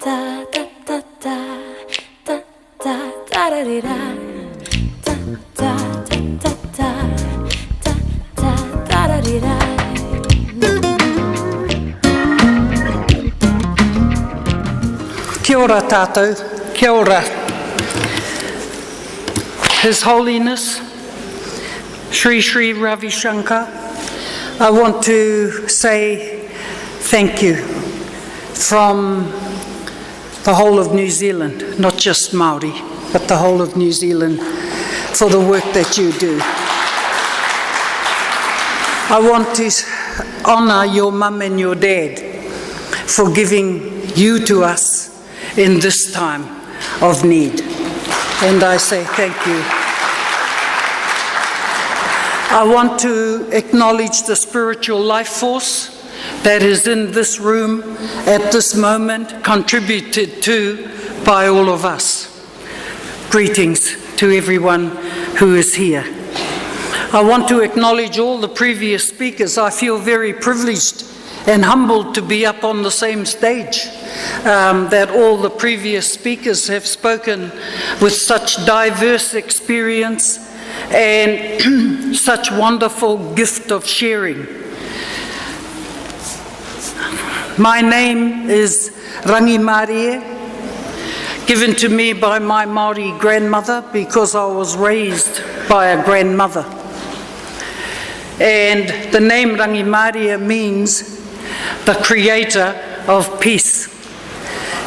da da da da da da da da da da da da da da. Kia ora tātou, kia ora. His Holiness, Sri Sri Ravi Shankar, I want to say thank you from the whole of New Zealand, not just Maori, but the whole of New Zealand, for the work that you do. I want to honour your mum and your dad for giving you to us in this time of need. And I say thank you. I want to acknowledge the spiritual life force that is in this room at this moment, contributed to by all of us. Greetings to everyone who is here. I want to acknowledge all the previous speakers. I feel very privileged and humbled to be up on the same stage that all the previous speakers have spoken with such diverse experience and such wonderful gift of sharing. My name is Rangi Marie, given to me by my Maori grandmother because I was raised by a grandmother. And the name Rangi Marie means the creator of peace.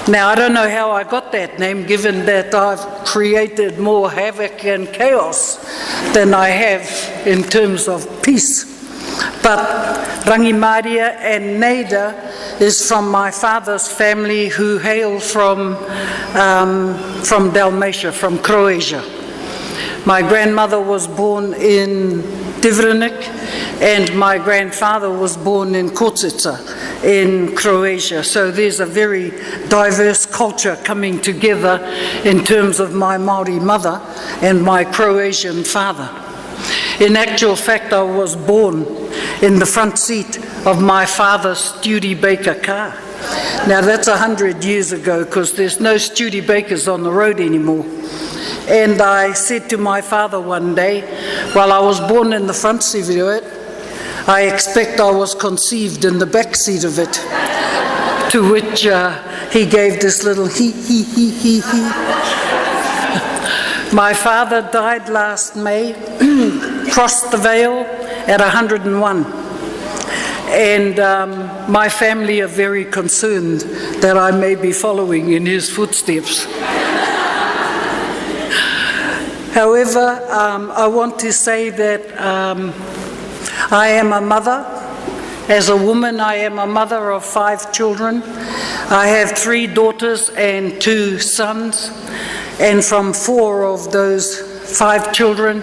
Now, I don't know how I got that name, given that I've created more havoc and chaos than I have in terms of peace. But Rangi Marie and Naida is from my father's family, who hail from Dalmatia, from Croatia. My grandmother was born in Divranik, and my grandfather was born in Kotsica in Croatia. So there's a very diverse culture coming together in terms of my Maori mother and my Croatian father. In actual fact, I was born in the front seat of my father's Studebaker car. Now that's 100 years ago, because there's no Studebakers on the road anymore. And I said to my father one day, while I was born in the front seat of it, I expect I was conceived in the back seat of it. To which he gave this little he. My father died last May, crossed the veil at 101. And my family are very concerned that I may be following in his footsteps. However, I want to say that I am a mother. As a woman, I am a mother of 5 children. I have 3 daughters and 2 sons. And from 4 of those 5 children,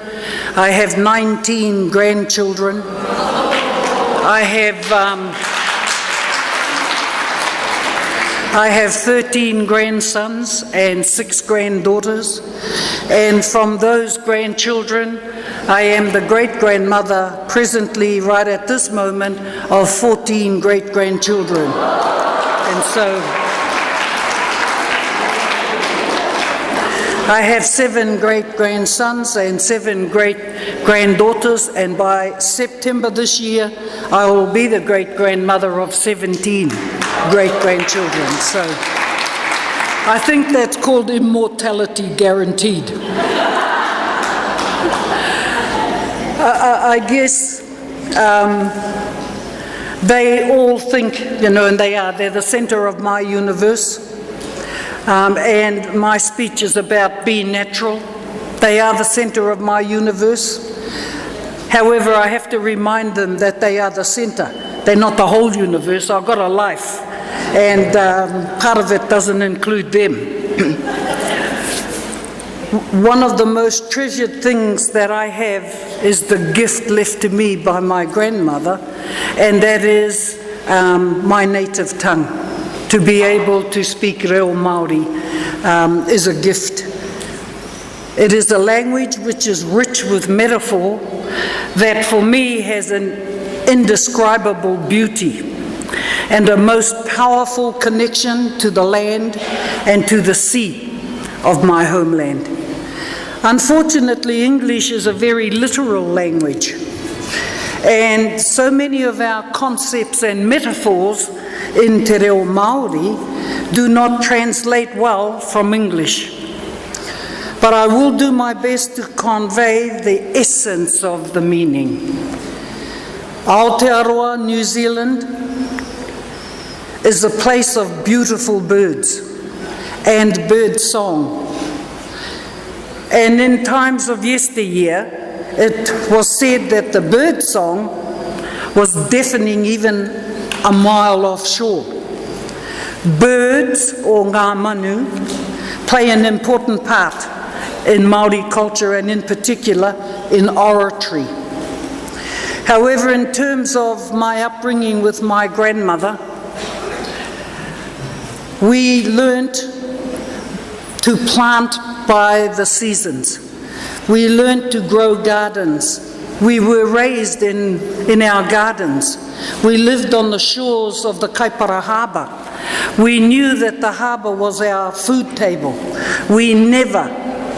I have 19 grandchildren. I have 13 grandsons and 6 granddaughters. And from those grandchildren, I am the great-grandmother presently, right at this moment, of 14 great-grandchildren. And so I have 7 great-grandsons and 7 great-granddaughters, and by September this year, I will be the great-grandmother of 17 great-grandchildren. So I think that's called immortality guaranteed. I guess they all think, and they're the center of my universe. And my speech is about being natural. They are the center of my universe. However, I have to remind them that they are the center. They're not the whole universe. I've got a life, and part of it doesn't include them. One of the most treasured things that I have is the gift left to me by my grandmother, and that is my native tongue. To be able to speak Reo Māori is a gift. It is a language which is rich with metaphor that for me has an indescribable beauty. and a most powerful connection to the land and to the sea of my homeland. Unfortunately, English is a very literal language, and so many of our concepts and metaphors in Te Reo Māori do not translate well from English. But I will do my best to convey the essence of the meaning. Aotearoa, New Zealand, is a place of beautiful birds and bird song. And in times of yesteryear, it was said that the bird song was deafening even a mile offshore. Birds, or ngā manu, play an important part in Māori culture and in particular in oratory. However, in terms of my upbringing with my grandmother, we learnt to plant by the seasons. We learnt to grow gardens. We were raised in our gardens. We lived on the shores of the Kaipara Harbour. We knew that the harbour was our food table. We never,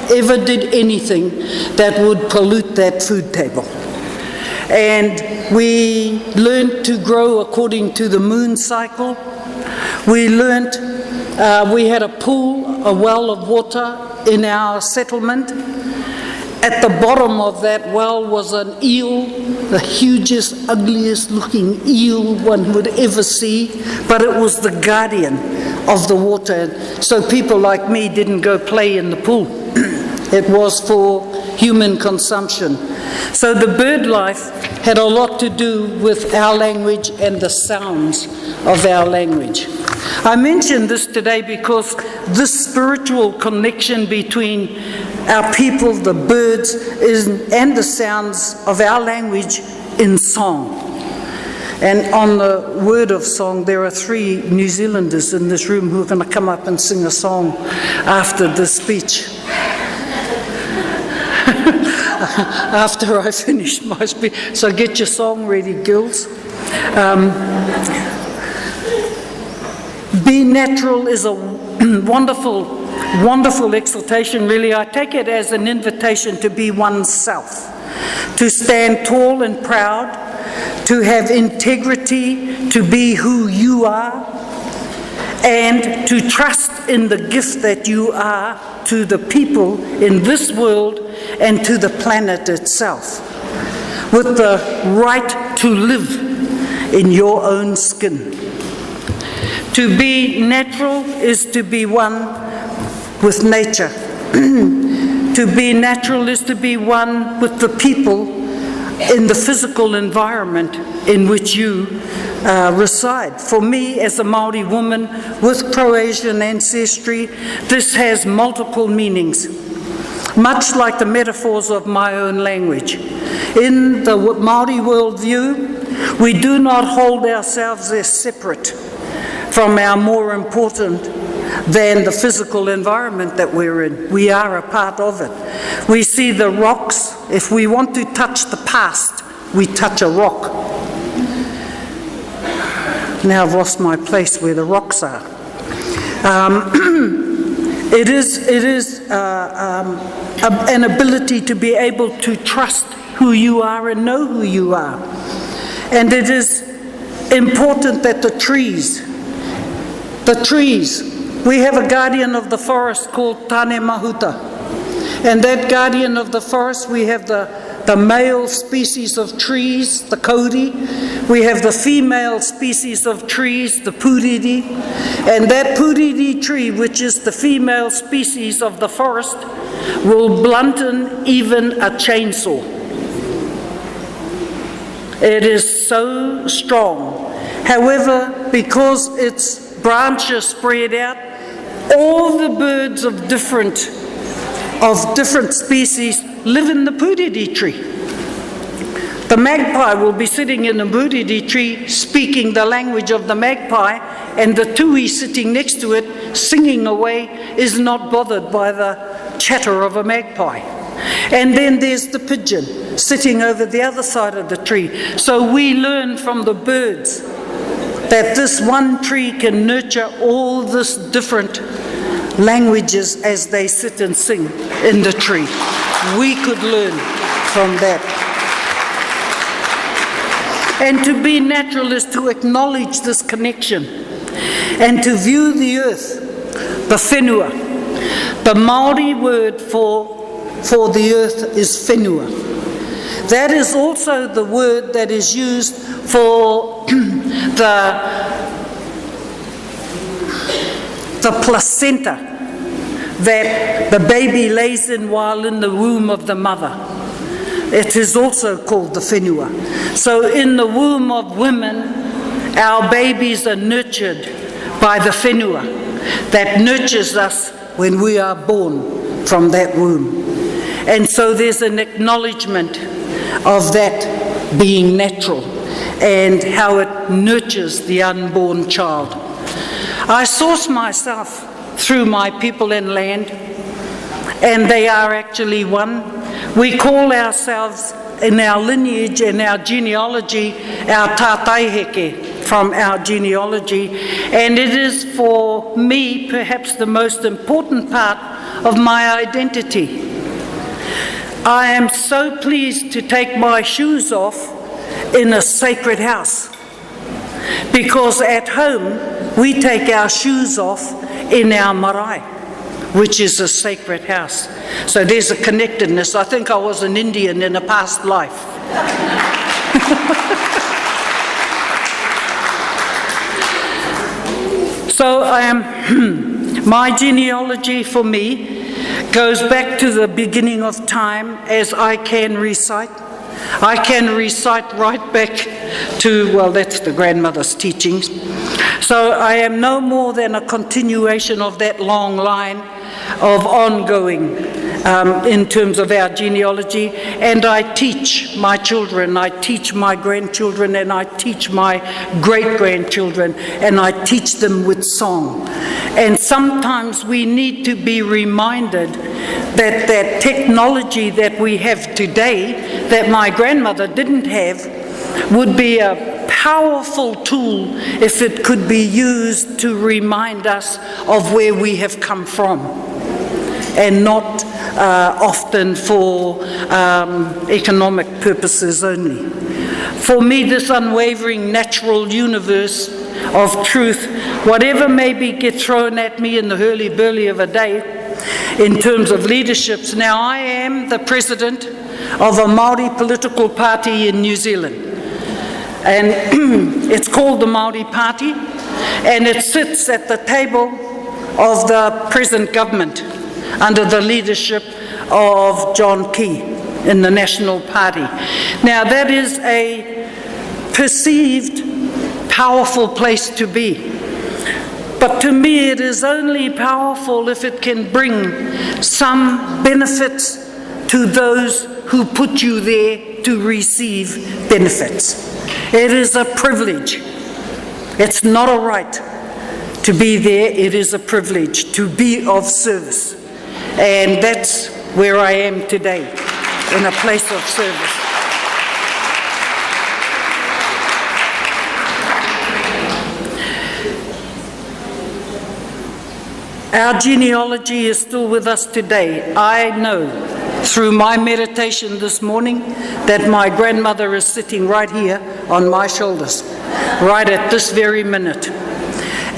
ever did anything that would pollute that food table. And we learned to grow according to the moon cycle. We learned, we had a pool, a well of water in our settlement. At the bottom of that well was an eel, the hugest, ugliest looking eel one would ever see, but it was the guardian of the water. So people like me didn't go play in the pool. It was for human consumption. So the bird life had a lot to do with our language and the sounds of our language. I mention this today because this spiritual connection between our people, the birds, and the sounds of our language in song. And on the word of song, there are 3 New Zealanders in this room who are going to come up and sing a song after this speech. After I finish my speech. So get your song ready, girls. Be natural is a wonderful exhortation, really. I take it as an invitation to be oneself, to stand tall and proud, to have integrity, to be who you are, and to trust in the gift that you are to the people in this world and to the planet itself, with the right to live in your own skin. To be natural is to be one with nature. To be natural is to be one with the people in the physical environment in which you reside. For me, as a Maori woman with Croatian ancestry, this has multiple meanings, much like the metaphors of my own language. In the Maori worldview, we do not hold ourselves as separate from our more important than the physical environment that we're in. We are a part of it. We see the rocks. If we want to touch the past, we touch a rock. Now I've lost my place where the rocks are. It is an ability to be able to trust who you are and know who you are. And it is important that the trees, we have a guardian of the forest called Tane Mahuta. And that guardian of the forest, we have the male species of trees, the kauri. We have the female species of trees, the puriri. And that puriri tree, which is the female species of the forest, will blunten even a chainsaw. It is so strong. However, because its branches spread out, all the birds of different species live in the puriri tree. The magpie will be sitting in the puriri tree speaking the language of the magpie, and the tui sitting next to it singing away is not bothered by the chatter of a magpie. And then there's the pigeon sitting over the other side of the tree. So we learn from the birds that this one tree can nurture all this different languages as they sit and sing in the tree. We could learn from that. And to be natural is to acknowledge this connection and to view the earth, the whenua. The Maori word for the earth is whenua. That is also the word that is used for the placenta that the baby lays in while in the womb of the mother. It is also called the whenua. So in the womb of women, our babies are nurtured by the whenua that nurtures us when we are born from that womb. And so there's an acknowledgement of that being natural and how it nurtures the unborn child. I source myself through my people and land, and they are actually one. We call ourselves, in our lineage and our genealogy, our tātaiheke from our genealogy, and it is for me perhaps the most important part of my identity. I am so pleased to take my shoes off in a sacred house, because at home we take our shoes off in our marae, which is a sacred house. So there's a connectedness. I think I was an Indian in a past life. So my genealogy for me goes back to the beginning of time as I can recite. I can recite right back to, well, that's the grandmother's teachings. So I am no more than a continuation of that long line of ongoing in terms of our genealogy, and I teach my children, I teach my grandchildren, and I teach my great-grandchildren, and I teach them with song. And sometimes we need to be reminded that that technology that we have today, that my grandmother didn't have, would be a powerful tool if it could be used to remind us of where we have come from, and not often for economic purposes only. For me, this unwavering natural universe of truth, whatever maybe get thrown at me in the hurly-burly of a day in terms of leaderships. Now, I am the president of a Maori political party in New Zealand, and it's called the Maori Party, and it sits at the table of the present government under the leadership of John Key in the National Party. Now, that is a perceived powerful place to be. But to me, it is only powerful if it can bring some benefits to those who put you there to receive benefits. It is a privilege. It's not a right to be there. It is a privilege to be of service. And that's where I am today, in a place of service. Our genealogy is still with us today. I know through my meditation this morning that my grandmother is sitting right here on my shoulders, right at this very minute.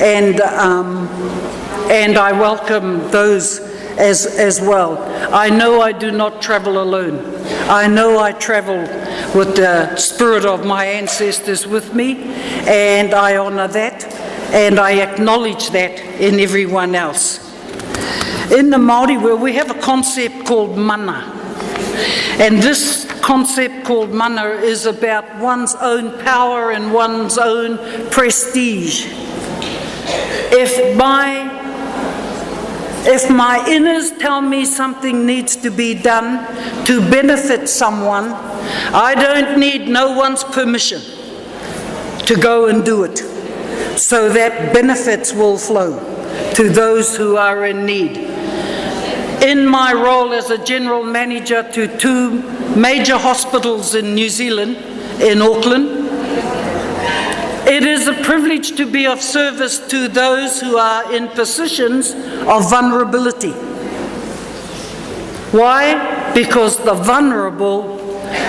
And I welcome those as well. I know I do not travel alone. I know I travel with the spirit of my ancestors with me, and I honor that, and I acknowledge that in everyone else. In the Māori world, we have a concept called mana, and this concept called mana is about one's own power and one's own prestige. If my inners tell me something needs to be done to benefit someone, I don't need no one's permission to go and do it, so that benefits will flow to those who are in need. In my role as a general manager to 2 major hospitals in New Zealand, in Auckland, It is a privilege to be of service to those who are in positions of vulnerability. Why? Because the vulnerable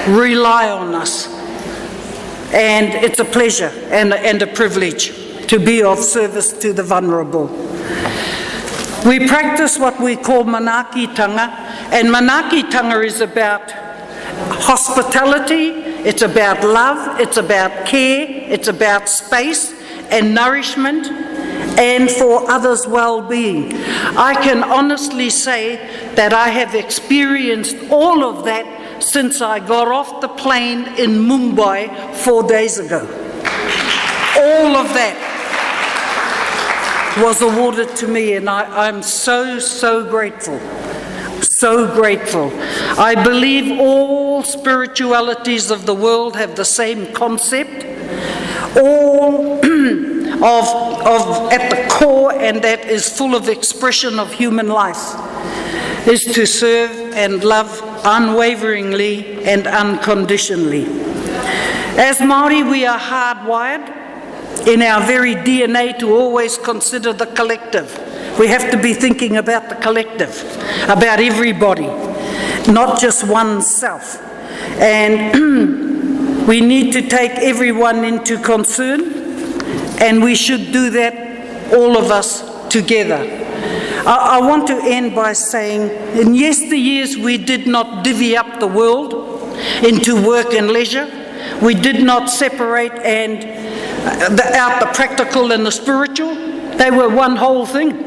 rely on us. And it's a pleasure and a privilege to be of service to the vulnerable. We practice what we call manaakitanga, and manaakitanga is about hospitality, it's about love, it's about care, it's about space and nourishment, and for others' well-being. I can honestly say that I have experienced all of that since I got off the plane in Mumbai 4 days ago. All of that was awarded to me, and I'm so grateful. So grateful. I believe all spiritualities of the world have the same concept, all of at the core, and that is full of expression of human life, is to serve and love unwaveringly and unconditionally. As Maori, we are hardwired in our very DNA to always consider the collective. We have to be thinking about the collective, about everybody, not just oneself. And we need to take everyone into concern, and we should do that, all of us together. I want to end by saying, in yesteryears we did not divvy up the world into work and leisure. We did not separate out the practical and the spiritual. They were one whole thing.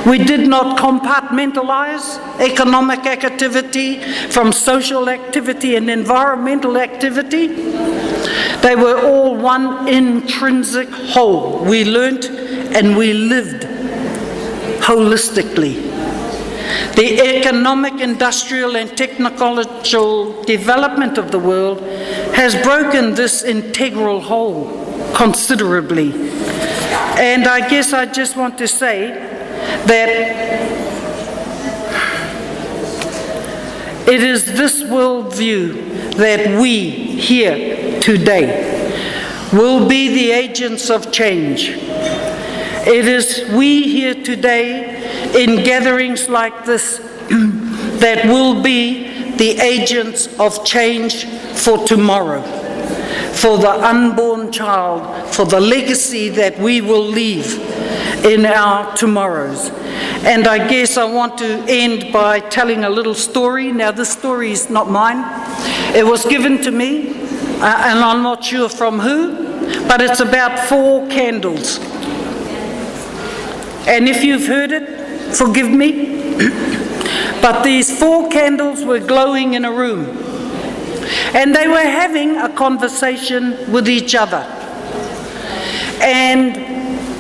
We did not compartmentalize economic activity from social activity and environmental activity. They were all one intrinsic whole. We learnt and we lived holistically. The economic, industrial and technological development of the world has broken this integral whole considerably. And I guess I just want to say that it is this worldview that we here today will be the agents of change. It is we here today in gatherings like this that will be the agents of change for tomorrow, for the unborn child, for the legacy that we will leave in our tomorrows. And I guess I want to end by telling a little story. Now, this story is not mine. It was given to me, and I'm not sure from who, but it's about 4 candles. And if you've heard it, forgive me, but these 4 candles were glowing in a room, and they were having a conversation with each other. And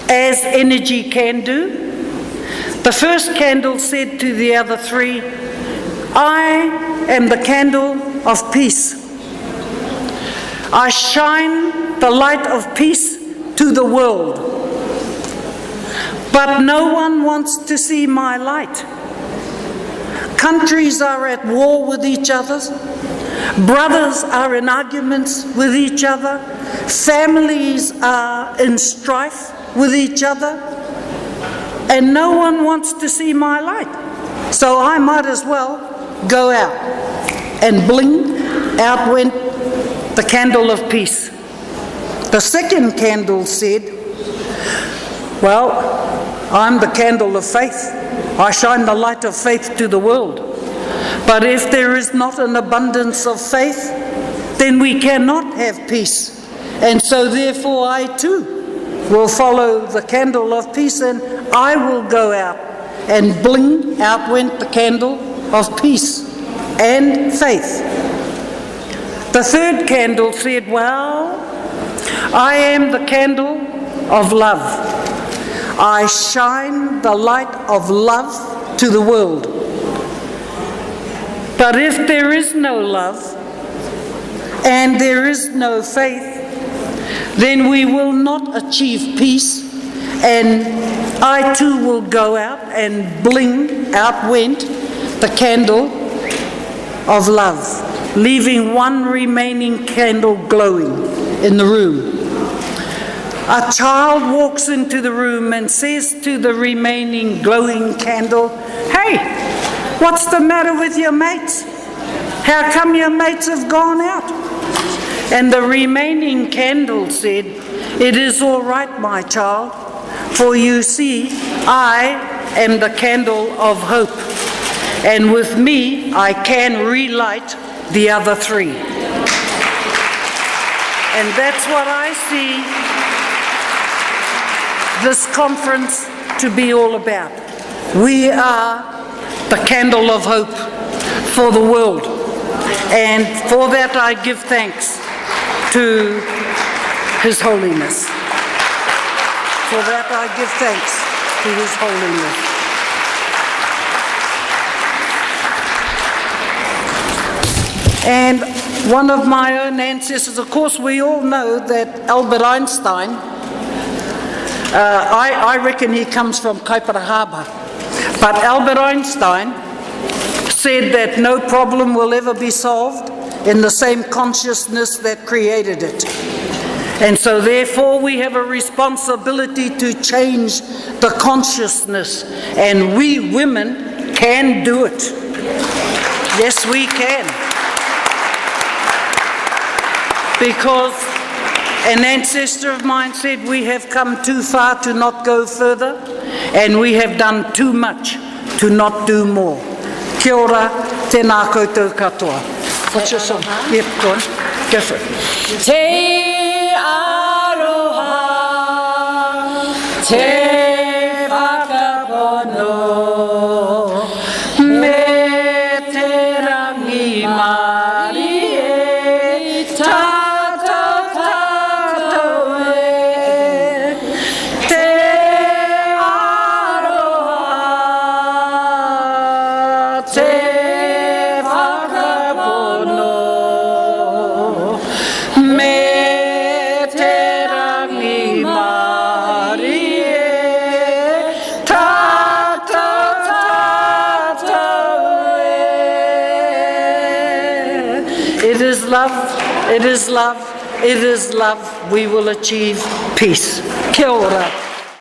as energy can do, the first candle said to the other 3, I am the candle of peace. I shine the light of peace to the world. But no one wants to see my light. Countries are at war with each other. Brothers are in arguments with each other. Families are in strife with each other. And no one wants to see my light. So I might as well go out. And bling, out went the candle of peace. The second candle said, well, I'm the candle of faith. I shine the light of faith to the world. But if there is not an abundance of faith, then we cannot have peace. And so therefore I too will follow the candle of peace, and I will go out. And bling, out went the candle of peace and faith. The third candle said, well, I am the candle of love. I shine the light of love to the world. But if there is no love and there is no faith, then we will not achieve peace, and I too will go out, and bling, out went the candle of love, leaving one remaining candle glowing in the room. a child walks into the room and says to the remaining glowing candle, "Hey, what's the matter with your mates? How come your mates have gone out?" And the remaining candle said, "It is all right, my child, for you see, I am the candle of hope, and with me I can relight the other three." And that's what I see this conference to be all about. We are the candle of hope for the world, and for that I give thanks to His Holiness. For that I give thanks to His Holiness. And one of my own ancestors, of course we all know that Albert Einstein, I reckon he comes from Kaipara Harbour, but Albert Einstein said that no problem will ever be solved in the same consciousness that created it. And so therefore we have a responsibility to change the consciousness, and we women can do it. Yes, we can. Because an ancestor of mine said we have come too far to not go further, and we have done too much to not do more. Kia ora, tēnā koutou katoa. What's your song? Yep, go on. Go for it. Te aroha, te whakapono, Me te rangi Māori e, tātou tātou e. Te aroha, te whakapono, me te rangi Māori e, tātou tātou e. It is love, it is love, it is love. We will achieve peace. Kia ora.